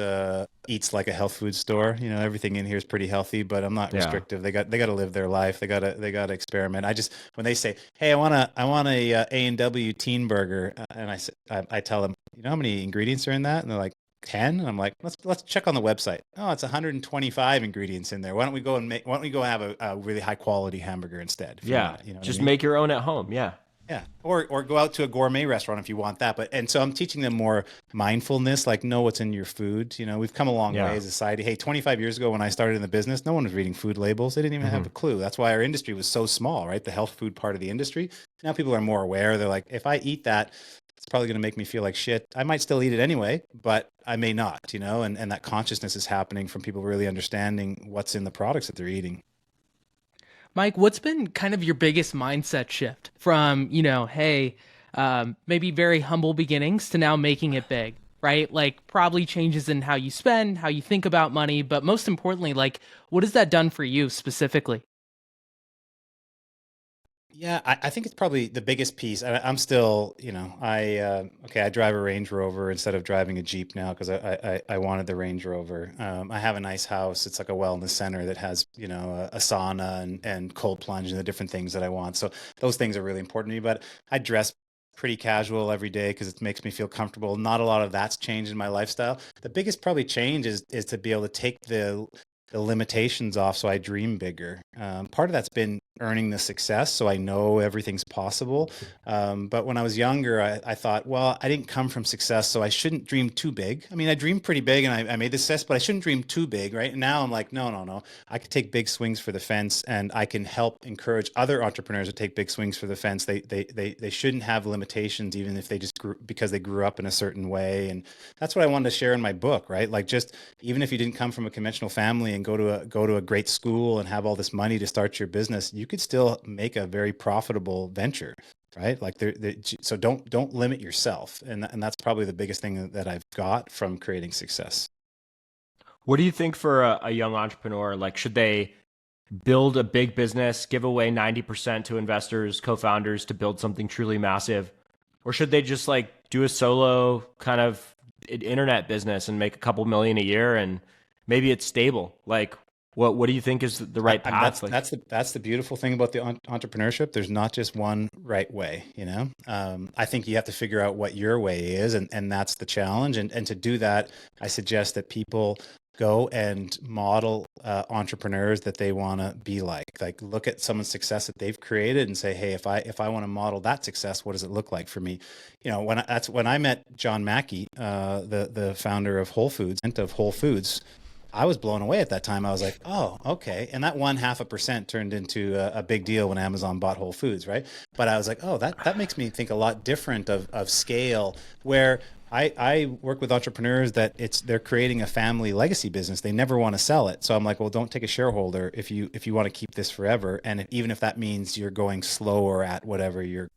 eats like a health food store. Everything in here is pretty healthy, but I'm not Yeah. restrictive. They got to live their life. They got to experiment. I just when they say, "Hey, I want a A&W teen burger," and I tell them, "You know how many ingredients are in that?" And they're like, 10. And I'm like, let's check on the website. Oh, it's 125 ingredients in there. Why don't we go have a really high quality hamburger instead if you Yeah. want it? You know what I Just mean? make your own at home. Yeah. Yeah. Or go out to a gourmet restaurant if you want that. And so I'm teaching them more mindfulness, like know what's in your food. We've come a long way Yeah. as a society. Hey, 25 years ago when I started in the business, no one was reading food labels. They didn't even have a Hmm. clue. That's why our industry was so small, right? The health food part of the industry. Now people are more aware. They're like, if I eat that, it's probably going to make me feel like shit. I might still eat it anyway, but I may not, and that consciousness is happening from people really understanding what's in the products that they're eating. Mike, what's been kind of your biggest mindset shift from, hey, maybe very humble beginnings to now making it big, right? Like probably changes in how you spend, how you think about money, but most importantly, like what has that done for you specifically? Yeah, I think it's probably the biggest piece. I'm still, I drive a Range Rover instead of driving a Jeep now because I wanted the Range Rover. I have a nice house. It's like a wellness center that has, a sauna and cold plunge and the different things that I want. So those things are really important to me. But I dress pretty casual every day because it makes me feel comfortable. Not a lot of that's changed in my lifestyle. The biggest probably change is to be able to take the limitations off so I dream bigger. Part of that's been earning the success so I know everything's possible. But when I was younger, I thought, well, I didn't come from success, so I shouldn't dream too big. I mean, I dreamed pretty big and I made the success, but I shouldn't dream too big, right? And now I'm like, no, no, no. I could take big swings for the fence and I can help encourage other entrepreneurs to take big swings for the fence. They shouldn't have limitations even if they just grew because they grew up in a certain way. And that's what I wanted to share in my book, right? Like just even if you didn't come from a conventional family and go to a great school and have all this money to start your business, you could still make a very profitable venture, right? Like so don't limit yourself, and that's probably the biggest thing that I've got from creating success. What do you think for a young entrepreneur? Like, should they build a big business, give away 90% to investors, co-founders to build something truly massive? Or should they just like do a solo kind of internet business and make a couple million a year and maybe it's stable? Like what do you think is the right That's path? Like, that's the beautiful thing about the entrepreneurship. There's not just one right way, I think you have to figure out what your way is, and that's the challenge. And to do that, I suggest that people go and model entrepreneurs that they want to be like. Like look at someone's success that they've created and say, hey, if I want to model that success, what does it look like for me? That's when I met John Mackey, the founder of Whole Foods. I was blown away at that time. I was like, oh, okay. And that 0.5% turned into a big deal when Amazon bought Whole Foods, right? But I was like, oh, that makes me think a lot different of scale, where I work with entrepreneurs that they're creating a family legacy business. They never want to sell it. So I'm like, well, don't take a shareholder if you want to keep this forever. And even if that means you're going slower at whatever your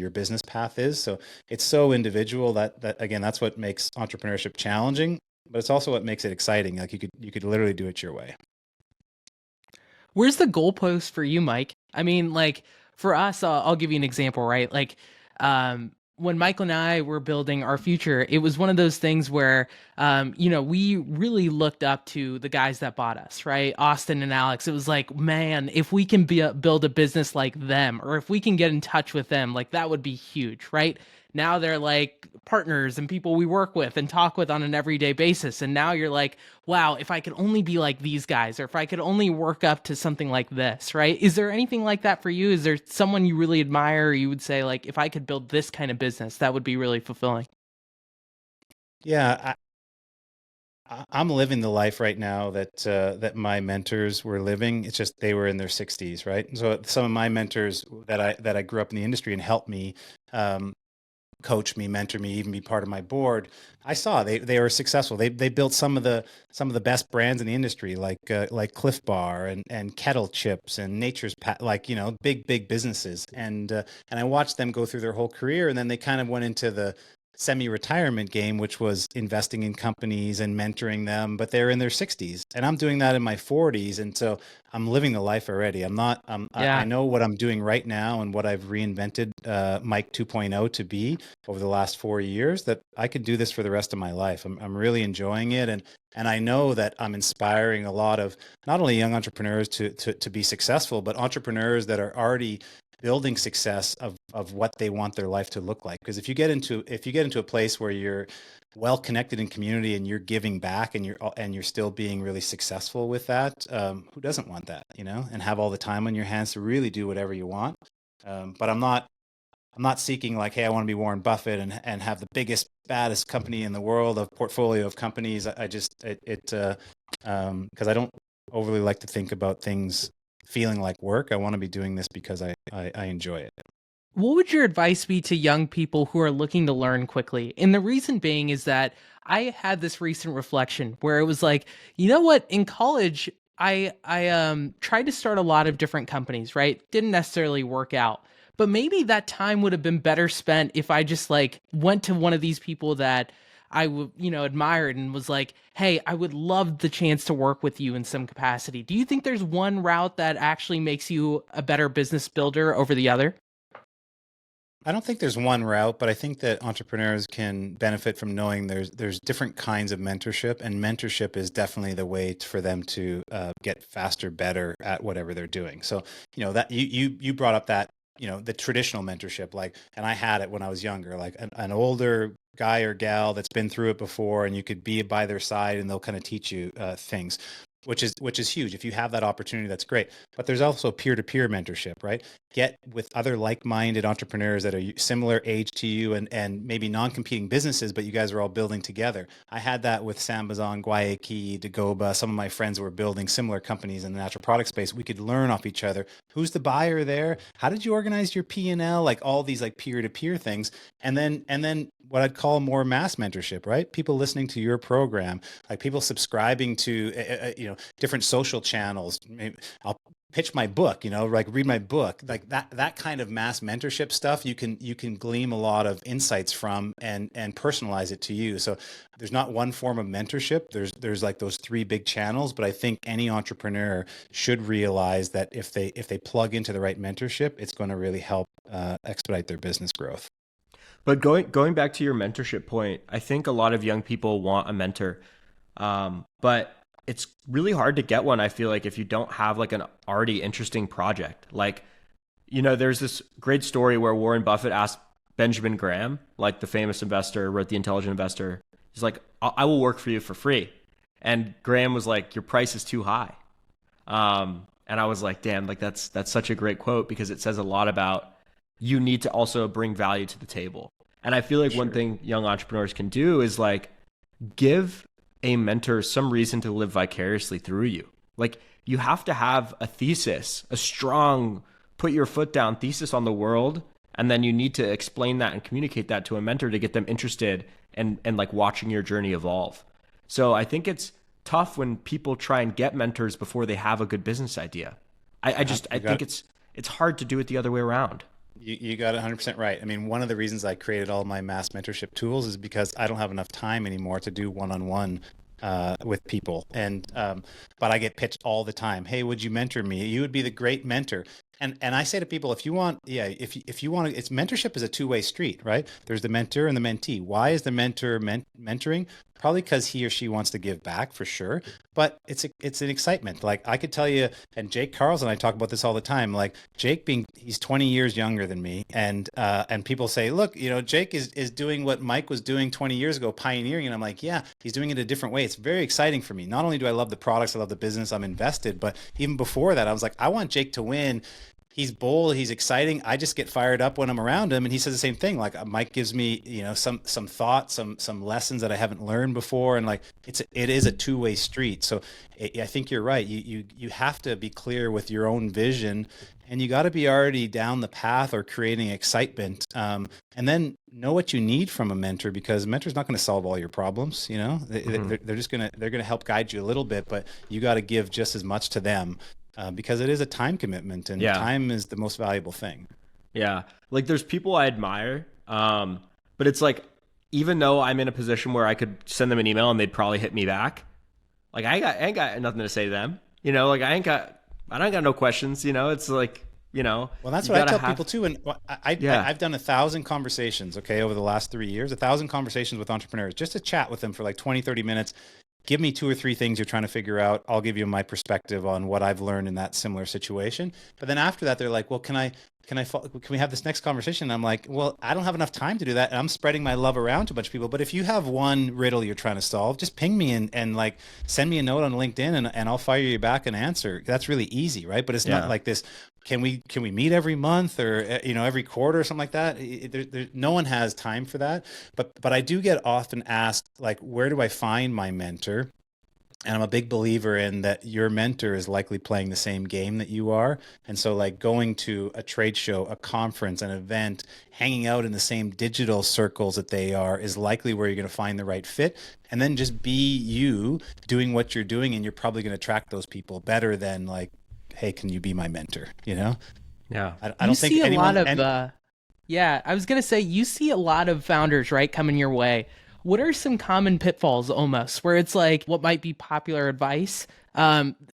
business path is. So it's so individual that again, that's what makes entrepreneurship challenging, but it's also what makes it exciting. Like you could literally do it your way. Where's the goalpost for you, Mike? I mean, like for us, I'll give you an example, right? Like, when Michael and I were building our future, it was one of those things where, we really looked up to the guys that bought us, right? Austin and Alex. It was like, man, if we can build a business like them, or if we can get in touch with them, like that would be huge, right? Now they're like partners and people we work with and talk with on an everyday basis. And now you're like, wow, if I could only be like these guys, or if I could only work up to something like this, right? Is there anything like that for you? Is there someone you really admire, or you would say, like, if I could build this kind of business, that would be really fulfilling? Yeah, I'm living the life right now that my mentors were living. It's just they were in their 60s, right? So some of my mentors that I grew up in the industry and helped me, um, coach me, mentor me, even be part of my board. I saw they were successful. They built some of the best brands in the industry, like Cliff Bar and Kettle Chips and like big businesses. And I watched them go through their whole career, and then they kind of went into semi-retirement game, which was investing in companies and mentoring them, but they're in their 60s, and I'm doing that in my 40s, and so I'm living the life already. I'm not. I Yeah. know what I'm doing right now and what I've reinvented Mike 2.0 to be over the last 4 years. That I could do this for the rest of my life. I'm really enjoying it, and I know that I'm inspiring a lot of not only young entrepreneurs to be successful, but entrepreneurs that are already building success of what they want their life to look like. Because if you get into a place where you're well connected in community and you're giving back and you're still being really successful with that, who doesn't want that, and have all the time on your hands to really do whatever you want. But I'm not seeking like, hey, I want to be Warren Buffett and have the biggest, baddest company in the world, of portfolio of companies. I just because I don't overly like to think about things feeling like work. I want to be doing this because I enjoy it. What would your advice be to young people who are looking to learn quickly? And the reason being is that I had this recent reflection where it was like, you know what, in college, I tried to start a lot of different companies, right? Didn't necessarily work out. But maybe that time would have been better spent if I just like went to one of these people that I would, admired and was like, "Hey, I would love the chance to work with you in some capacity." Do you think there's one route that actually makes you a better business builder over the other? I don't think there's one route, but I think that entrepreneurs can benefit from knowing there's different kinds of mentorship, and mentorship is definitely the way for them to get faster, better at whatever they're doing. So, that you brought up that, the traditional mentorship, like, and I had it when I was younger, like an older guy or gal that's been through it before, and you could be by their side, and they'll kind of teach you things. Which is huge. If you have that opportunity, that's great. But there's also peer-to-peer mentorship, right? Get with other like-minded entrepreneurs that are similar age to you, and maybe non-competing businesses, but you guys are all building together. I had that with Sambazon, Guayaki, Dagoba. Some of my friends were building similar companies in the natural product space. We could learn off each other. Who's the buyer there? How did you organize your P&L? Like all these like peer-to-peer things. And then what I'd call more mass mentorship, right? People listening to your program, like people subscribing to, different social channels. Maybe I'll pitch my book, like read my book, like that kind of mass mentorship stuff. You can glean a lot of insights from and personalize it to you. So there's not one form of mentorship. There's like those three big channels, but I think any entrepreneur should realize that if they plug into the right mentorship, it's going to really help expedite their business growth. But going back to your mentorship point, I think a lot of young people want a mentor, but it's really hard to get one. I feel like if you don't have like an already interesting project, like, there's this great story where Warren Buffett asked Benjamin Graham, like the famous investor, wrote The Intelligent Investor. He's like, I will work for you for free. And Graham was like, your price is too high. And I was like, damn, like that's such a great quote, because it says a lot about you need to also bring value to the table. And I feel like one thing young entrepreneurs can do is like give a mentor some reason to live vicariously through you. Like you have to have a thesis, a strong, put your foot down thesis on the world. And then you need to explain that and communicate that to a mentor to get them interested and like watching your journey evolve. So I think it's tough when people try and get mentors before they have a good business idea. I think it's hard to do it the other way around. You got it 100% right. I mean, one of the reasons I created all my mass mentorship tools is because I don't have enough time anymore to do one-on-one with people. And but I get pitched all the time. Hey, would you mentor me? You would be the great mentor. And I say to people, if you want, if you want to, it's mentorship is a two-way street, right? There's the mentor and the mentee. Why is the mentor mentoring? Probably because he or she wants to give back, for sure. But it's an excitement. Like I could tell you, and Jake Carls and I talk about this all the time. Like Jake he's 20 years younger than me, and people say, look, Jake is doing what Mike was doing 20 years ago, pioneering. And I'm like, yeah, he's doing it a different way. It's very exciting for me. Not only do I love the products, I love the business, I'm invested, but even before that, I was like, I want Jake to win. He's bold, he's exciting. I just get fired up when I'm around him, and he says the same thing. Like Mike gives me, some thoughts, some lessons that I haven't learned before, and like it is a two-way street. So I think you're right. You have to be clear with your own vision, and you got to be already down the path or creating excitement, and then know what you need from a mentor, because a mentor's not going to solve all your problems. They're just gonna help guide you a little bit, but you got to give just as much to them. Because it is a time commitment, and time is the most valuable thing. Yeah. Like there's people I admire, but it's like even though I'm in a position where I could send them an email and they'd probably hit me back, like I ain't got nothing to say to them. Like I ain't got no questions. It's like, Well, that's you what I gotta tell have, people too. And yeah, I've done 1,000 conversations, okay, over the last 3 years, 1,000 conversations with entrepreneurs, just to chat with them for like 20, 30 minutes. Give me 2 or 3 things you're trying to figure out. I'll give you my perspective on what I've learned in that similar situation. But then after that, they're like, well, can we have this next conversation? And I'm like, well, I don't have enough time to do that. And I'm spreading my love around to a bunch of people. But if you have one riddle you're trying to solve, just ping me and like send me a note on LinkedIn and I'll fire you back an answer. That's really easy, right? But it's not like this. Can we meet every month or every quarter or something like that? No one has time for that. But I do get often asked, like, where do I find my mentor? And I'm a big believer in that your mentor is likely playing the same game that you are. And so like going to a trade show, a conference, an event, hanging out in the same digital circles that they are is likely where you're going to find the right fit. And then just be you doing what you're doing. And you're probably going to attract those people better than like, hey, can you be my mentor? Yeah. I don't think anyone. Yeah, I was gonna say you see a lot of founders, right, coming your way. What are some common pitfalls almost where it's like what might be popular advice?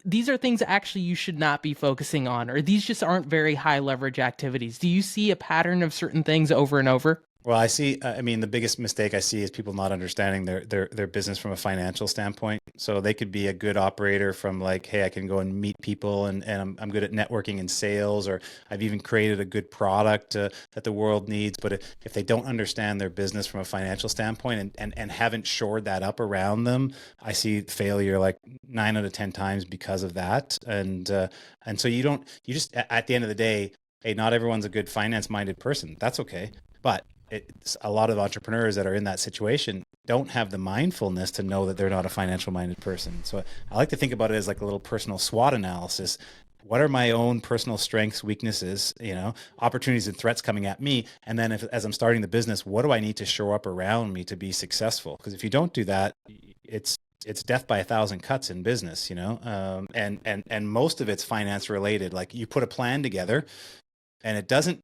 These are things actually you should not be focusing on, or these just aren't very high leverage activities. Do you see a pattern of certain things over and over? Well, I see. I mean, the biggest mistake I see is people not understanding their business from a financial standpoint. So they could be a good operator from like, hey, I can go and meet people, and I'm good at networking and sales, or I've even created a good product that the world needs. But if they don't understand their business from a financial standpoint and haven't shored that up around them, I see failure like 9 out of 10 times because of that. And so you just at the end of the day, hey, not everyone's a good finance minded person. That's okay, but it's a lot of entrepreneurs that are in that situation don't have the mindfulness to know that they're not a financial minded person. So I like to think about it as like a little personal SWOT analysis. What are my own personal strengths, weaknesses, opportunities and threats coming at me? And then as I'm starting the business, what do I need to show up around me to be successful? Because if you don't do that, it's death by 1,000 cuts in business, and most of it's finance related. Like you put a plan together and it doesn't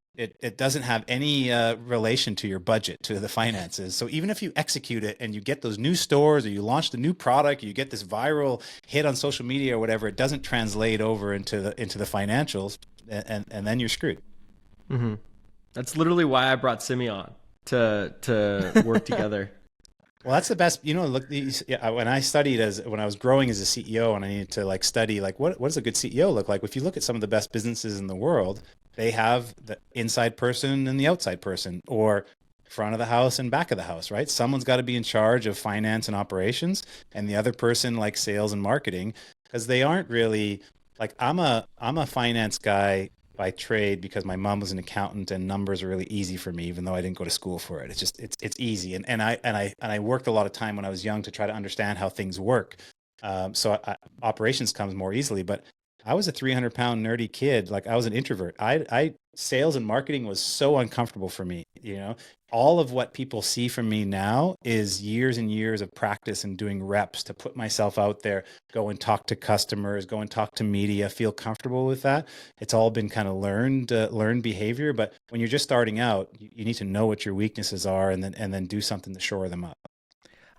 have any relation to your budget, to the finances. So even if you execute it and you get those new stores or you launch the new product, or you get this viral hit on social media or whatever, it doesn't translate over into the financials, and then you're screwed. Mm-hmm. That's literally why I brought Simi on to work together. Well, that's the best. Look, when I was growing as a CEO, and I needed to like study like what does a good CEO look like? If you look at some of the best businesses in the world, they have the inside person and the outside person, or front of the house and back of the house, right? Someone's got to be in charge of finance and operations, and the other person like sales and marketing, because they aren't really like I'm a finance guy by trade because my mom was an accountant and numbers are really easy for me, even though I didn't go to school for it. It's just it's easy, and I worked a lot of time when I was young to try to understand how things work. So operations comes more easily, but I was a 300-pound nerdy kid. Like I was an introvert. I sales and marketing was so uncomfortable for me. All of what people see from me now is years and years of practice and doing reps to put myself out there, go and talk to customers, go and talk to media, feel comfortable with that. It's all been kind of learned behavior. But when you're just starting out, you need to know what your weaknesses are and then do something to shore them up.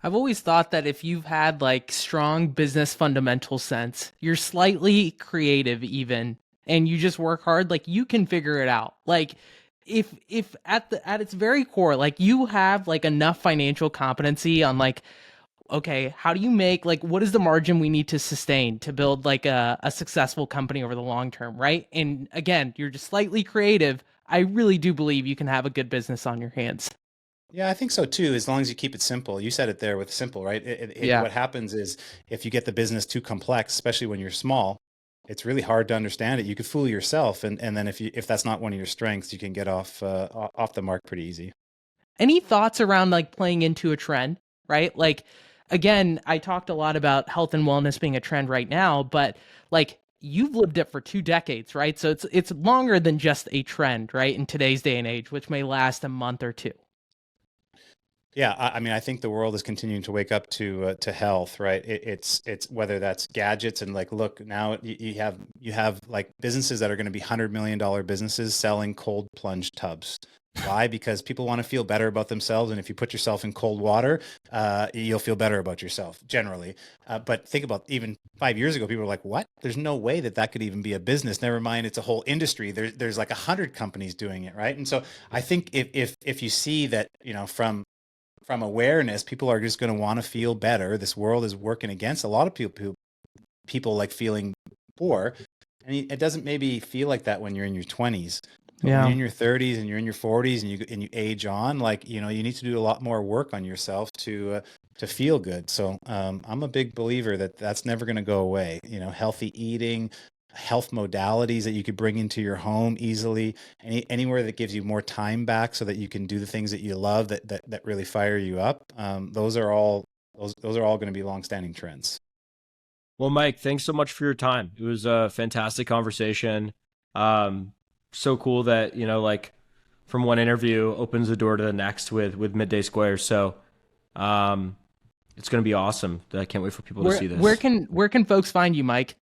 I've always thought that if you've had like strong business fundamental sense, you're slightly creative even, and you just work hard, like you can figure it out. Like if at its very core, like you have like enough financial competency on like, okay, how do you make like what is the margin we need to sustain to build like a successful company over the long term, right? And again, you're just slightly creative. I really do believe you can have a good business on your hands. Yeah, I think so too, as long as you keep it simple. You said it there with simple, right? Yeah. What happens is if you get the business too complex, especially when you're small, it's really hard to understand it. You could fool yourself. And then if that's not one of your strengths, you can get off the mark pretty easy. Any thoughts around like playing into a trend, right? Like, again, I talked a lot about health and wellness being a trend right now, but like you've lived it for 2 decades, right? So it's longer than just a trend, right? In today's day and age, which may last a month or two. Yeah, I mean, I think the world is continuing to wake up to health, right? It's whether that's gadgets and like, look, now you have like businesses that are going to be $100 million businesses selling cold plunge tubs. Why? Because people want to feel better about themselves. And if you put yourself in cold water, you'll feel better about yourself generally. But think about even 5 years ago, people were like, what? There's no way that could even be a business. Never mind, it's a whole industry. There's like 100 companies doing it, right? And so I think if you see that, from awareness, people are just going to want to feel better. This world is working against a lot of people like feeling poor. And it doesn't maybe feel like that when you're in your 20s. But when you're in your 30s and you're in your 40s and you age on, like, you need to do a lot more work on yourself to feel good. So I'm a big believer that that's never going to go away. Healthy eating, health modalities that you could bring into your home easily, anywhere that gives you more time back so that you can do the things that you love that really fire you up. Those are all going to be longstanding trends. Well, Mike, thanks so much for your time. It was a fantastic conversation. So cool that, like from one interview opens the door to the next with Midday Square. So it's going to be awesome. I can't wait for people to see this. Where can folks find you, Mike?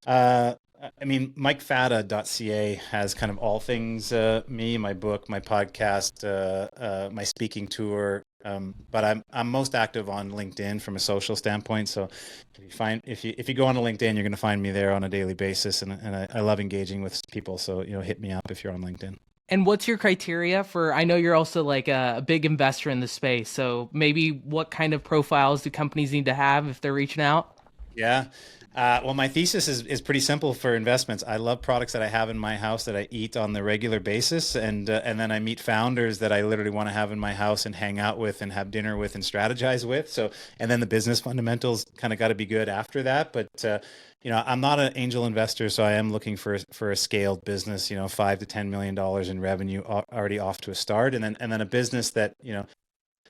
MikeFata.ca has kind of all things me, my book, my podcast, my speaking tour. But I'm most active on LinkedIn from a social standpoint. So if you go on to LinkedIn, you're going to find me there on a daily basis, and I love engaging with people. So hit me up if you're on LinkedIn. And what's your criteria for? I know you're also like a big investor in the space. So maybe what kind of profiles do companies need to have if they're reaching out? Yeah. Well, my thesis is pretty simple for investments. I love products that I have in my house that I eat on the regular basis, and then I meet founders that I literally want to have in my house and hang out with and have dinner with and strategize with. So, and then the business fundamentals kind of got to be good after that. But I'm not an angel investor, so I am looking for a scaled business. $5 to $10 million in revenue already off to a start, and then a business that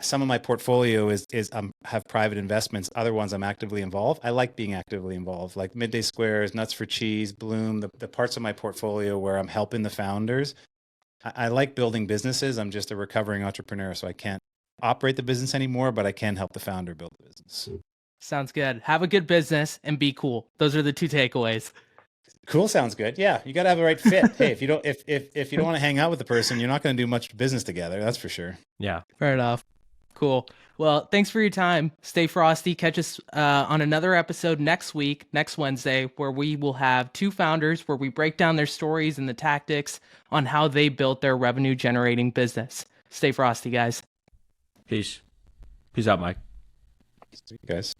some of my portfolio is have private investments. Other ones I'm actively involved. I like being actively involved, like Midday Squares, Nuts for Cheese, Bloom, the parts of my portfolio where I'm helping the founders. I like building businesses. I'm just a recovering entrepreneur, so I can't operate the business anymore, but I can help the founder build the business. Sounds good. Have a good business and be cool. Those are the 2 takeaways. Cool sounds good. Yeah, you got to have the right fit. Hey, if you don't want to hang out with the person, you're not going to do much business together. That's for sure. Yeah. Fair enough. Cool. Well, thanks for your time. Stay frosty. Catch us on another episode next week, next Wednesday, where we will have 2 founders where we break down their stories and the tactics on how they built their revenue generating business. Stay frosty, guys. Peace. Peace out, Mike. See you guys.